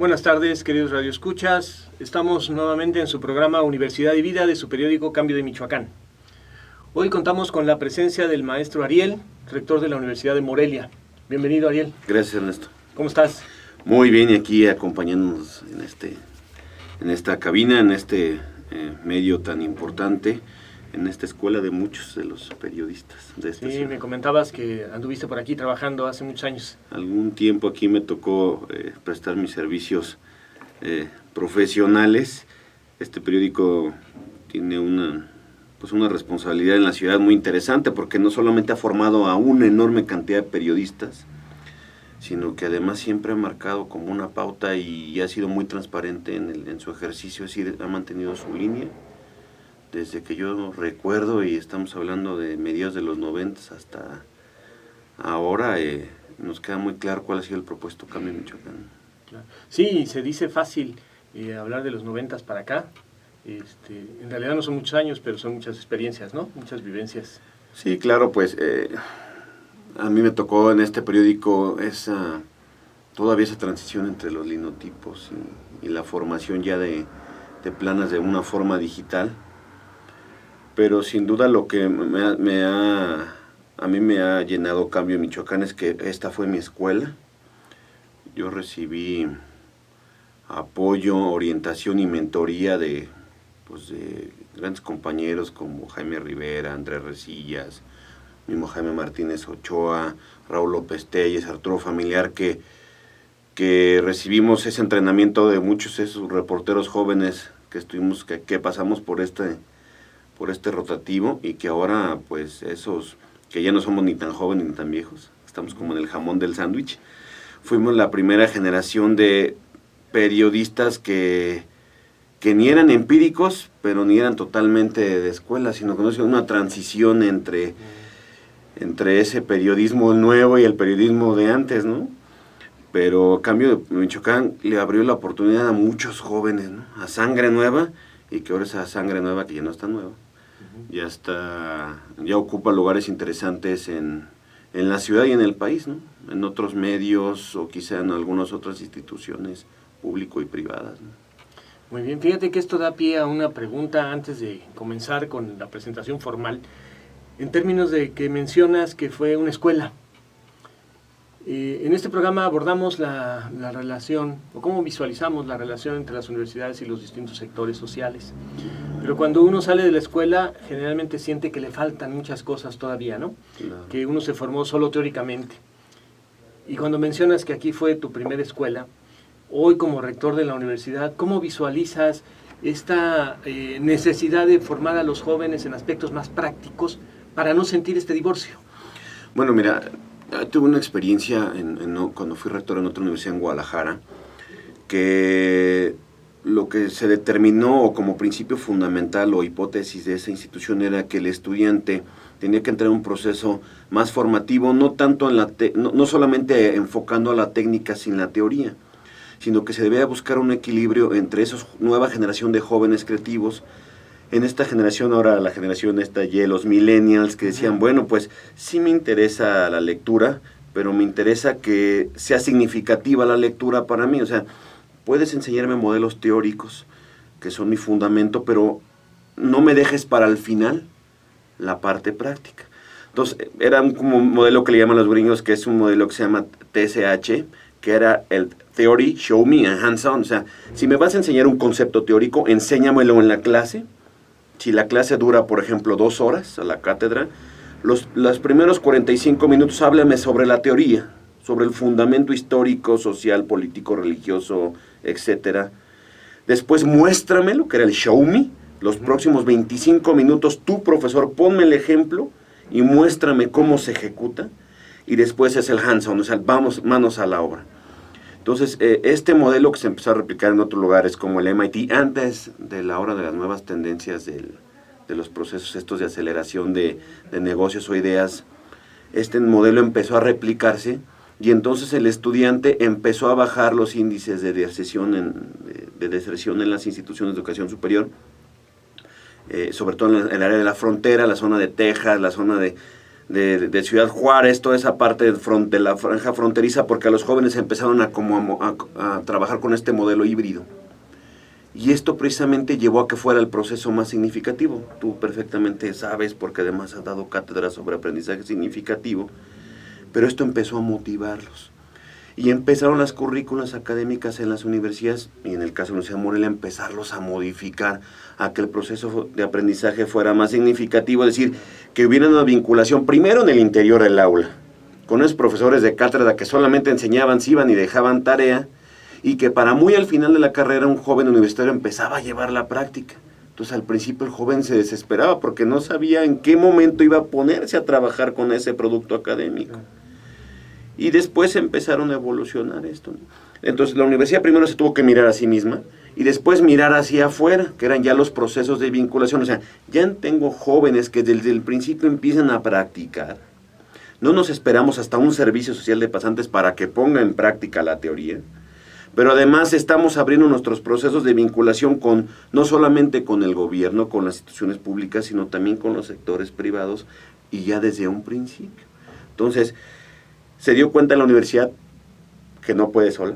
Buenas tardes, queridos radioescuchas. Estamos nuevamente en su programa Universidad y Vida de su periódico Cambio de Michoacán. Hoy contamos con la presencia del maestro Ariel, rector de la Universidad de Morelia. Bienvenido, Ariel. Gracias, Ernesto. ¿Cómo estás? Muy bien, y aquí acompañándonos en esta cabina, en este medio tan importante, en esta escuela de muchos de los periodistas de esta ciudad. Me comentabas que anduviste por aquí trabajando hace muchos años. Algún tiempo aquí me tocó prestar mis servicios profesionales. Este periódico tiene una responsabilidad en la ciudad muy interesante, porque no solamente ha formado a una enorme cantidad de periodistas, sino que además siempre ha marcado como una pauta y ha sido muy transparente en su ejercicio, es decir, ha mantenido su línea desde que yo recuerdo, y estamos hablando de mediados de los 90 hasta ahora. Nos queda muy claro cuál ha sido el propuesto cambio en Michoacán. Claro. Sí, se dice fácil hablar de los 90 para acá. En realidad no son muchos años, pero son muchas experiencias, ¿no? Muchas vivencias. Sí, claro, pues a mí me tocó en este periódico todavía esa transición entre los linotipos y la formación ya de planas de una forma digital. Pero sin duda lo que a mí me ha llenado Cambio en Michoacán es que esta fue mi escuela. Yo recibí apoyo, orientación y mentoría de grandes compañeros como Jaime Rivera, Andrés Resillas, mismo Jaime Martínez Ochoa, Raúl López Telles, Arturo Familiar, que recibimos ese entrenamiento de muchos de esos reporteros jóvenes que pasamos por este rotativo, y que ahora pues esos que ya no somos ni tan jóvenes ni tan viejos, estamos como en el jamón del sándwich. Fuimos la primera generación de periodistas que ni eran empíricos, pero ni eran totalmente de escuela, sino que no hicieron una transición entre ese periodismo nuevo y el periodismo de antes, ¿no? Pero Cambio de Michoacán le abrió la oportunidad a muchos jóvenes, ¿no? A sangre nueva, y que ahora esa sangre nueva, que ya no está nueva, ya ocupa lugares interesantes en la ciudad y en el país, ¿no? En otros medios o quizá en algunas otras instituciones público y privadas, ¿no? Muy bien, fíjate que esto da pie a una pregunta antes de comenzar con la presentación formal, en términos de que mencionas que fue una escuela. En este programa abordamos la relación, o cómo visualizamos la relación entre las universidades y los distintos sectores sociales. Pero cuando uno sale de la escuela, generalmente siente que le faltan muchas cosas todavía, ¿no? Claro. Que uno se formó solo teóricamente. Y cuando mencionas que aquí fue tu primera escuela, hoy como rector de la universidad, ¿cómo visualizas esta necesidad de formar a los jóvenes en aspectos más prácticos para no sentir este divorcio? Bueno, mira, tuve una experiencia cuando fui rector en otra universidad en Guadalajara, que lo que se determinó como principio fundamental o hipótesis de esa institución era que el estudiante tenía que entrar en un proceso más formativo, no tanto no solamente enfocando a la técnica sin la teoría, sino que se debía buscar un equilibrio entre esa nueva generación de jóvenes creativos. En esta generación, ahora la generación los millennials, que decían, bueno, pues sí me interesa la lectura, pero me interesa que sea significativa la lectura para mí. O sea, puedes enseñarme modelos teóricos, que son mi fundamento, pero no me dejes para el final la parte práctica. Entonces, era como un modelo que le llaman los gringos, que es un modelo que se llama TSH, que era el Theory, Show Me, and Hands-on. O sea, si me vas a enseñar un concepto teórico, enséñamelo en la clase. Si la clase dura, por ejemplo, 2 horas a la cátedra, los primeros 45 minutos háblame sobre la teoría, sobre el fundamento histórico, social, político, religioso, etcétera. Después muéstramelo, que era el show me. Los próximos 25 minutos, tú, profesor, ponme el ejemplo y muéstrame cómo se ejecuta. Y después es el hands-on, o sea, vamos, manos a la obra. Entonces, este modelo que se empezó a replicar en otros lugares como el MIT, antes de la hora de las nuevas tendencias de los procesos estos de aceleración de negocios o ideas, este modelo empezó a replicarse, y entonces el estudiante empezó a bajar los índices de deserción en las instituciones de educación superior, sobre todo en el área de la frontera, la zona de Texas, la zona de Ciudad Juárez, toda esa parte de la franja fronteriza, porque a los jóvenes empezaron a trabajar con este modelo híbrido. Y esto precisamente llevó a que fuera el proceso más significativo. Tú perfectamente sabes, porque además has dado cátedra sobre aprendizaje significativo, pero esto empezó a motivarlos. Y empezaron las currículas académicas en las universidades, y en el caso de la Universidad de Morelia, empezarlos a modificar, a que el proceso de aprendizaje fuera más significativo, es decir, que hubiera una vinculación primero en el interior del aula, con esos profesores de cátedra que solamente enseñaban, se iban y dejaban tarea, y que para muy al final de la carrera un joven universitario empezaba a llevar la práctica. Entonces al principio el joven se desesperaba porque no sabía en qué momento iba a ponerse a trabajar con ese producto académico. Y después empezaron a evolucionar esto, ¿no? Entonces la universidad primero se tuvo que mirar a sí misma y después mirar hacia afuera, que eran ya los procesos de vinculación. O sea, ya tengo jóvenes que desde el principio empiezan a practicar. No nos esperamos hasta un servicio social de pasantes para que ponga en práctica la teoría, pero además estamos abriendo nuestros procesos de vinculación no solamente con el gobierno, con las instituciones públicas, sino también con los sectores privados, y ya desde un principio. Entonces, se dio cuenta en la universidad que no puede sola,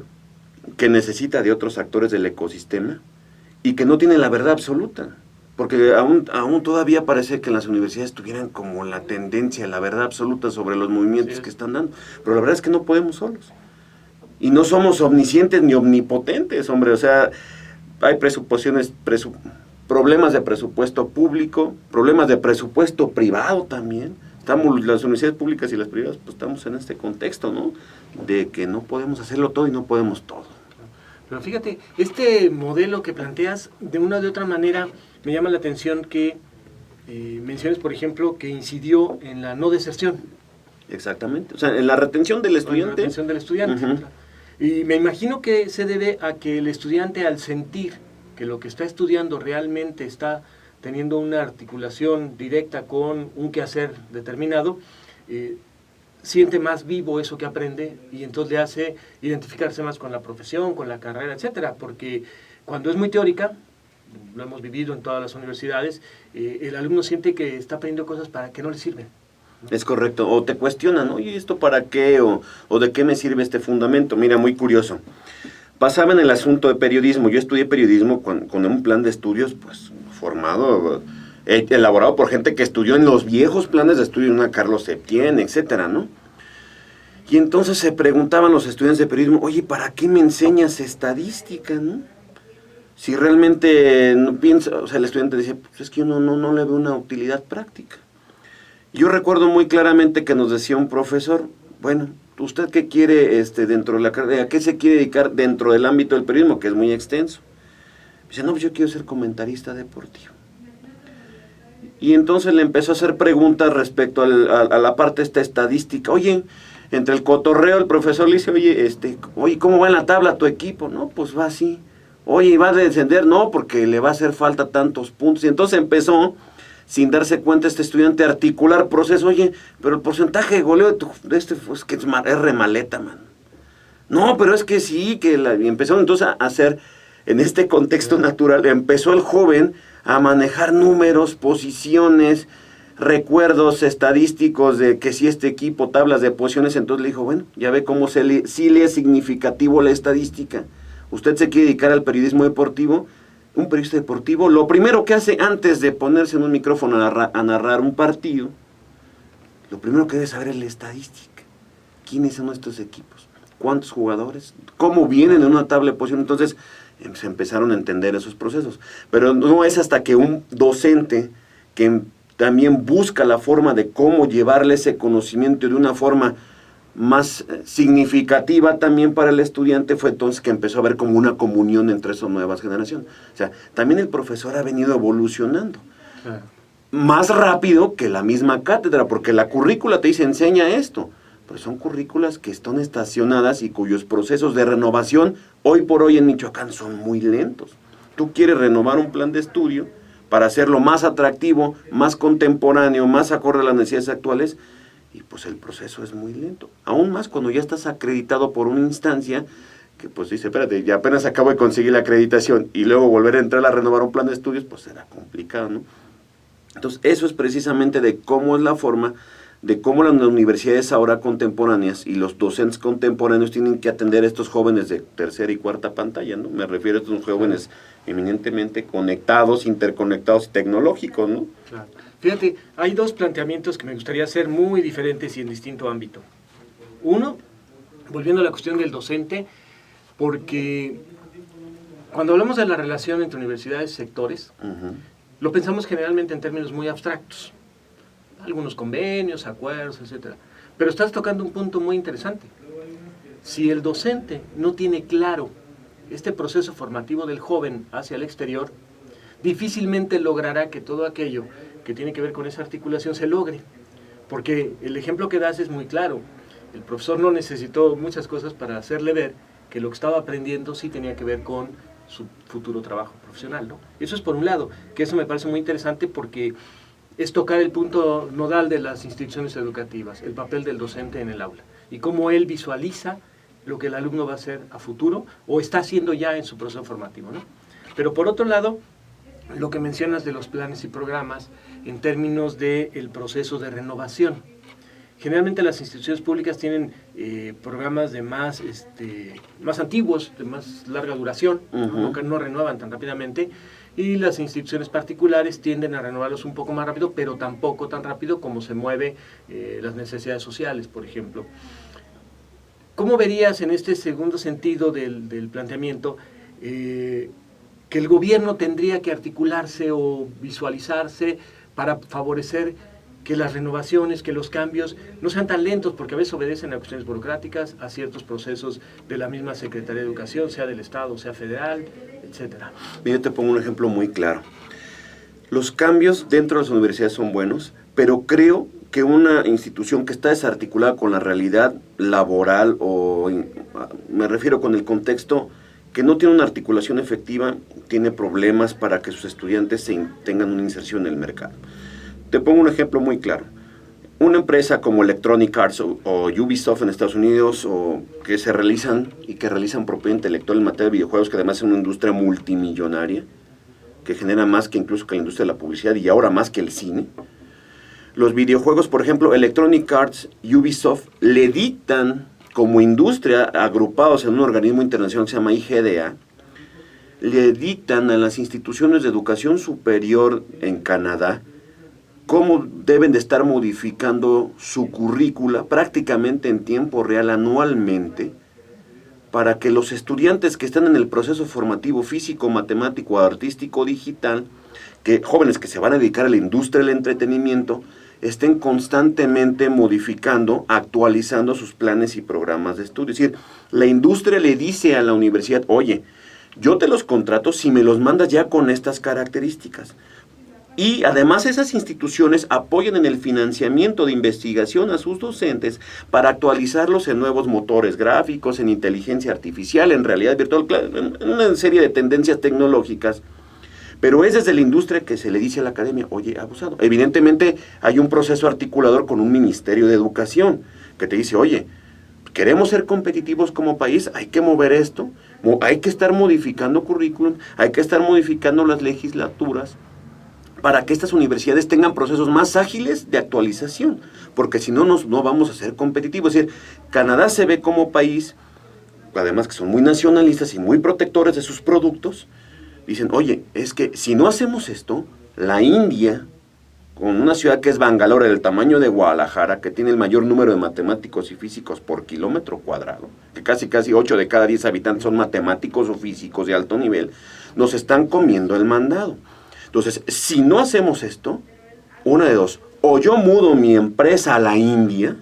que necesita de otros actores del ecosistema y que no tiene la verdad absoluta, porque aún todavía parece que en las universidades tuvieran como la tendencia, la verdad absoluta sobre los movimientos que están dando, pero la verdad es que no podemos solos. Y no somos omniscientes ni omnipotentes, hombre. O sea, hay problemas de presupuesto público, problemas de presupuesto privado también. Las universidades públicas y las privadas, pues estamos en este contexto, ¿no? De que no podemos hacerlo todo y no podemos todo. Pero fíjate, este modelo que planteas, de una u otra manera, me llama la atención que menciones, por ejemplo, que incidió en la no deserción. Exactamente. O sea, en la retención del estudiante. En la retención del estudiante. Uh-huh. Y me imagino que se debe a que el estudiante, al sentir que lo que está estudiando realmente está teniendo una articulación directa con un quehacer determinado, siente más vivo eso que aprende y entonces le hace identificarse más con la profesión, con la carrera, etcétera. Porque cuando es muy teórica, lo hemos vivido en todas las universidades, el alumno siente que está aprendiendo cosas para que no le sirven. Es correcto, o te cuestionan, oye, ¿esto para qué? O ¿de qué me sirve este fundamento? Mira, muy curioso. Pasaba en el asunto de periodismo. Yo estudié periodismo con un plan de estudios, pues, formado, elaborado por gente que estudió en los viejos planes de estudio, una Carlos Septién, etcétera, ¿no? Y entonces se preguntaban los estudiantes de periodismo, oye, ¿para qué me enseñas estadística, no? Si realmente no piensa, o sea, el estudiante decía, pues es que yo no le veo una utilidad práctica. Yo recuerdo muy claramente que nos decía un profesor, bueno, ¿usted qué quiere dentro de la carrera? ¿A qué se quiere dedicar dentro del ámbito del periodismo, que es muy extenso? Dice, no, pues yo quiero ser comentarista deportivo. Y entonces le empezó a hacer preguntas respecto a la parte estadística. Oye, entre el cotorreo, el profesor le dice, oye, ¿cómo va en la tabla tu equipo? No, pues va así. Oye, ¿va a descender? No, porque le va a hacer falta tantos puntos. Y entonces empezó, sin darse cuenta este estudiante, a articular proceso. Oye, pero el porcentaje de goleo pues, que es remaleta, man. No, pero es que sí, y empezó entonces a hacer, en este contexto natural, empezó el joven a manejar números, posiciones, recuerdos estadísticos de que si este equipo, tablas de posiciones. Entonces le dijo, bueno, ya ve cómo sí le es significativo la estadística. Usted se quiere dedicar al periodismo deportivo. Un periodista deportivo, lo primero que hace antes de ponerse en un micrófono a narrar un partido, lo primero que debe saber es la estadística. ¿Quiénes son estos equipos? ¿Cuántos jugadores? ¿Cómo vienen en una tabla de posición? Entonces se empezaron a entender esos procesos. Pero no es hasta que un docente que también busca la forma de cómo llevarle ese conocimiento de una forma más significativa también para el estudiante, fue entonces que empezó a ver como una comunión entre esas nuevas generaciones. O sea, también el profesor ha venido evolucionando. Claro. Más rápido que la misma cátedra, porque la currícula te dice, enseña esto, pero son currículas que están estacionadas y cuyos procesos de renovación, hoy por hoy en Michoacán, son muy lentos. Tú quieres renovar un plan de estudio para hacerlo más atractivo, más contemporáneo, más acorde a las necesidades actuales, y pues el proceso es muy lento. Aún más cuando ya estás acreditado por una instancia que pues dice, espérate, ya apenas acabo de conseguir la acreditación y luego volver a entrar a renovar un plan de estudios, pues será complicado, ¿no? Entonces eso es precisamente de cómo es la forma de cómo las universidades ahora contemporáneas y los docentes contemporáneos tienen que atender a estos jóvenes de tercera y cuarta pantalla, ¿no? Me refiero a estos jóvenes eminentemente conectados, interconectados y tecnológicos, ¿no? Claro. Fíjate, hay dos planteamientos que me gustaría hacer muy diferentes y en distinto ámbito. Uno, volviendo a la cuestión del docente, porque cuando hablamos de la relación entre universidades y sectores, lo pensamos generalmente en términos muy abstractos. Algunos convenios, acuerdos, etcétera. Pero estás tocando un punto muy interesante. Si el docente no tiene claro este proceso formativo del joven hacia el exterior, difícilmente logrará que todo aquello que tiene que ver con esa articulación se logre. Porque el ejemplo que das es muy claro. El profesor no necesitó muchas cosas para hacerle ver que lo que estaba aprendiendo sí tenía que ver con su futuro trabajo profesional, ¿no? Eso es por un lado, que eso me parece muy interesante porque es tocar el punto nodal de las instituciones educativas, el papel del docente en el aula y cómo él visualiza lo que el alumno va a hacer a futuro o está haciendo ya en su proceso formativo, ¿no? Pero por otro lado, lo que mencionas de los planes y programas en términos del proceso de renovación. Generalmente las instituciones públicas tienen programas de más antiguos, de más larga duración, no renuevan tan rápidamente, y las instituciones particulares tienden a renovarlos un poco más rápido, pero tampoco tan rápido como se mueven las necesidades sociales, por ejemplo. ¿Cómo verías en este segundo sentido del planteamiento que el gobierno tendría que articularse o visualizarse para favorecer que las renovaciones, que los cambios no sean tan lentos, porque a veces obedecen a cuestiones burocráticas, a ciertos procesos de la misma Secretaría de Educación, sea del Estado, sea federal, etcétera? Yo te pongo un ejemplo muy claro. Los cambios dentro de las universidades son buenos, pero creo que una institución que está desarticulada con la realidad laboral, o me refiero con el contexto, que no tiene una articulación efectiva, tiene problemas para que sus estudiantes tengan una inserción en el mercado. Te pongo un ejemplo muy claro. Una empresa como Electronic Arts o Ubisoft en Estados Unidos, o que realizan propiedad intelectual en materia de videojuegos, que además es una industria multimillonaria, que genera más que incluso que la industria de la publicidad y ahora más que el cine. Los videojuegos, por ejemplo, Electronic Arts y Ubisoft le dictan como industria, agrupados en un organismo internacional que se llama IGDA, le dictan a las instituciones de educación superior en Canadá cómo deben de estar modificando su currícula prácticamente en tiempo real anualmente para que los estudiantes que están en el proceso formativo físico, matemático, artístico, digital, jóvenes que se van a dedicar a la industria del entretenimiento, estén constantemente modificando, actualizando sus planes y programas de estudio. Es decir, la industria le dice a la universidad, oye, yo te los contrato si me los mandas ya con estas características. Y además esas instituciones apoyan en el financiamiento de investigación a sus docentes para actualizarlos en nuevos motores gráficos, en inteligencia artificial, en realidad virtual, en una serie de tendencias tecnológicas. Pero es desde la industria que se le dice a la academia, oye, abusado. Evidentemente hay un proceso articulador con un Ministerio de Educación que te dice, oye, queremos ser competitivos como país, hay que mover esto, hay que estar modificando currículum, hay que estar modificando las legislaturas, para que estas universidades tengan procesos más ágiles de actualización, porque si no, no vamos a ser competitivos. Es decir, Canadá se ve como país, además que son muy nacionalistas y muy protectores de sus productos, dicen, oye, es que si no hacemos esto, la India, con una ciudad que es Bangalore, del tamaño de Guadalajara, que tiene el mayor número de matemáticos y físicos por kilómetro cuadrado, que casi 8 de cada 10 habitantes son matemáticos o físicos de alto nivel, nos están comiendo el mandado. Entonces, si no hacemos esto, una de dos, o yo mudo mi empresa a la India,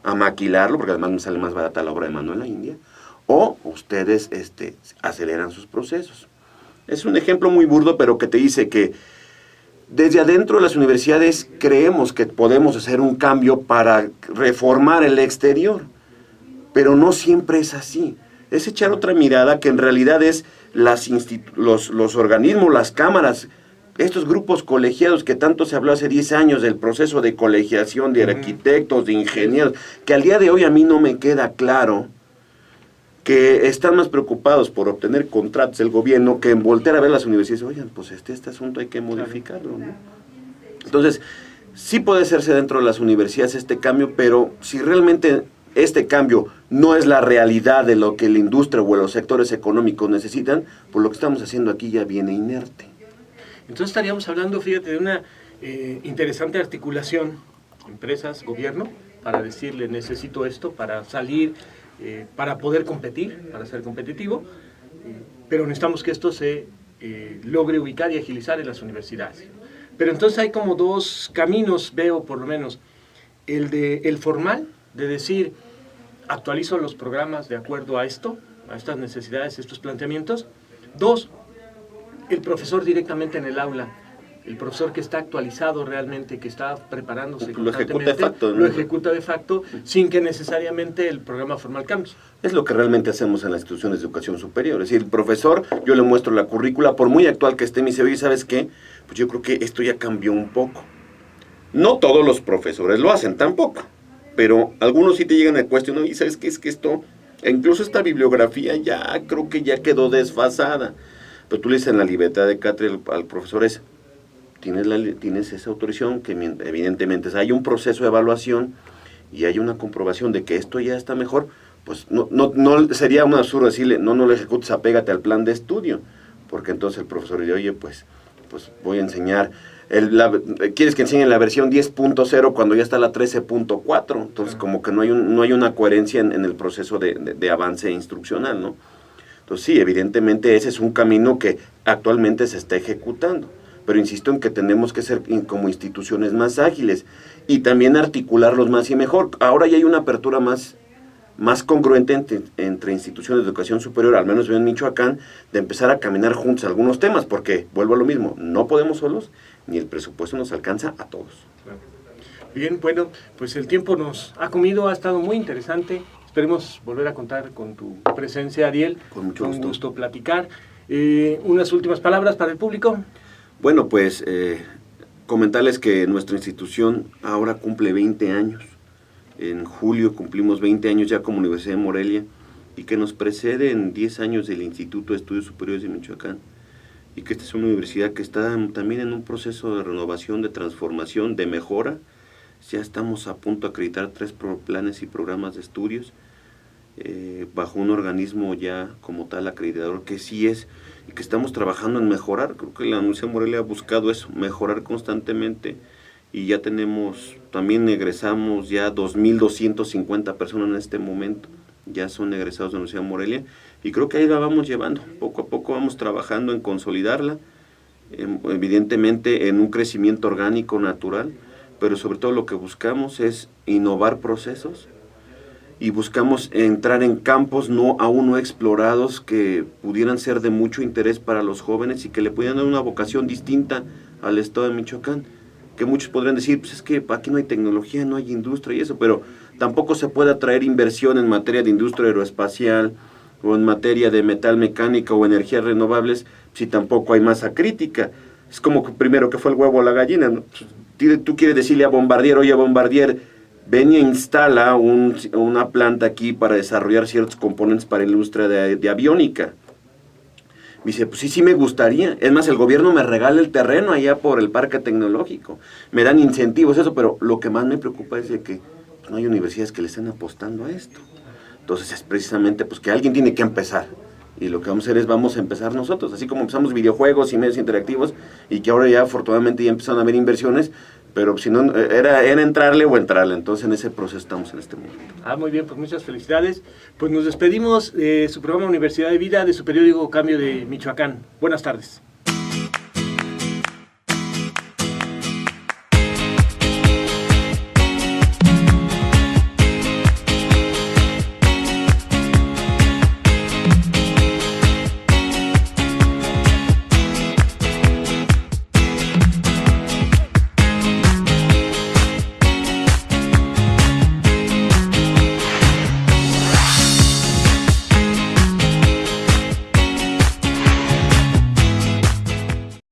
a maquilarlo, porque además me sale más barata la obra de mano en la India, o ustedes aceleran sus procesos. Es un ejemplo muy burdo, pero que te dice que desde adentro de las universidades creemos que podemos hacer un cambio para reformar el exterior, pero no siempre es así. Es echar otra mirada que en realidad es los organismos, las cámaras, estos grupos colegiados que tanto se habló hace 10 años del proceso de colegiación de arquitectos, de ingenieros, que al día de hoy a mí no me queda claro que están más preocupados por obtener contratos del gobierno que en voltear a ver las universidades. Oigan, pues este asunto hay que modificarlo, ¿no? Entonces, sí puede hacerse dentro de las universidades este cambio, pero si realmente este cambio no es la realidad de lo que la industria o los sectores económicos necesitan, pues lo que estamos haciendo aquí ya viene inerte. Entonces estaríamos hablando, fíjate, de una interesante articulación, empresas, gobierno, para decirle necesito esto para salir, para poder competir, para ser competitivo, pero necesitamos que esto se logre ubicar y agilizar en las universidades. Pero entonces hay como dos caminos, veo por lo menos, el formal, de decir, actualizo los programas de acuerdo a esto, a estas necesidades, estos planteamientos. Dos, el profesor directamente en el aula, el profesor que está actualizado realmente, que está preparándose constantemente, lo ejecuta de facto, sin que necesariamente el programa formal cambie. Es lo que realmente hacemos en las instituciones de educación superior. Es decir, el profesor, yo le muestro la currícula, por muy actual que esté, me dice, oye, ¿sabes qué? Pues yo creo que esto ya cambió un poco. No todos los profesores lo hacen tampoco, pero algunos sí te llegan a cuestionar, y ¿sabes qué? Es que esto, incluso esta bibliografía ya creo que ya quedó desfasada. Pero tú le dices en la libertad de cátedra al profesor tienes esa autorización, que evidentemente hay un proceso de evaluación y hay una comprobación de que esto ya está mejor, pues no sería un absurdo decirle, no lo ejecutes, apégate al plan de estudio, porque entonces el profesor dice, oye, pues voy a enseñar, ¿quieres que enseñe la versión 10.0 cuando ya está la 13.4? Entonces como que no hay una coherencia en el proceso de avance instruccional, ¿no? Entonces sí, evidentemente ese es un camino que actualmente se está ejecutando. Pero insisto en que tenemos que ser como instituciones más ágiles y también articularlos más y mejor. Ahora ya hay una apertura más congruente entre instituciones de educación superior, al menos en Michoacán, de empezar a caminar juntos algunos temas, porque, vuelvo a lo mismo, no podemos solos, ni el presupuesto nos alcanza a todos. Bien, bueno, pues el tiempo nos ha comido, ha estado muy interesante. Esperemos volver a contar con tu presencia, Ariel. Con mucho gusto. Un gusto platicar. Unas últimas palabras para el público. Bueno, pues comentarles que nuestra institución ahora cumple 20 años. En julio cumplimos 20 años ya como Universidad de Morelia y que nos preceden 10 años del Instituto de Estudios Superiores de Michoacán. Y que esta es una universidad que está también en un proceso de renovación, de transformación, de mejora. Ya estamos a punto de acreditar 3 planes y programas de estudios bajo un organismo ya como tal acreditador que sí es, y que estamos trabajando en mejorar. Creo que la Universidad de Morelia ha buscado eso, mejorar constantemente, y ya también egresamos ya 2.250 personas en este momento, ya son egresados de la Universidad de Morelia, y creo que ahí la vamos llevando, poco a poco vamos trabajando en consolidarla, evidentemente en un crecimiento orgánico natural, pero sobre todo lo que buscamos es innovar procesos, y buscamos entrar en campos aún no explorados que pudieran ser de mucho interés para los jóvenes y que le pudieran dar una vocación distinta al estado de Michoacán. Que muchos podrían decir, pues es que aquí no hay tecnología, no hay industria y eso, pero tampoco se puede atraer inversión en materia de industria aeroespacial o en materia de metal mecánica o energías renovables si tampoco hay masa crítica. Es como que primero que fue el huevo o la gallina, ¿no? Tú quieres decirle a Bombardier, oye Bombardier, ven y instala una planta aquí para desarrollar ciertos componentes para la industria de aviónica. Me dice, pues sí me gustaría. Es más, el gobierno me regala el terreno allá por el parque tecnológico. Me dan incentivos, eso, pero lo que más me preocupa es de que no hay universidades que le estén apostando a esto. Entonces es precisamente pues que alguien tiene que empezar. Y lo que vamos a hacer es vamos a empezar nosotros. Así como empezamos videojuegos y medios interactivos, y que ahora ya afortunadamente ya empezaron a haber inversiones, pero si no, era entrarle o entrarle. Entonces en ese proceso estamos en este momento. Muy bien, pues muchas felicidades. Pues nos despedimos de su programa Universidad de Vida, de su periódico Cambio de Michoacán. Buenas tardes.